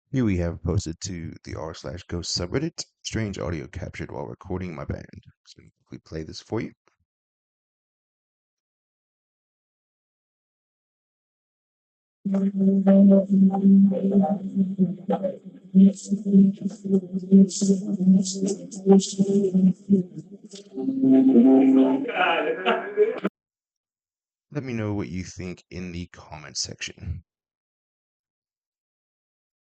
Here we have posted to the r/ghost subreddit, strange audio captured while recording my band. So we play this for you. Let me know what you think in the comment section.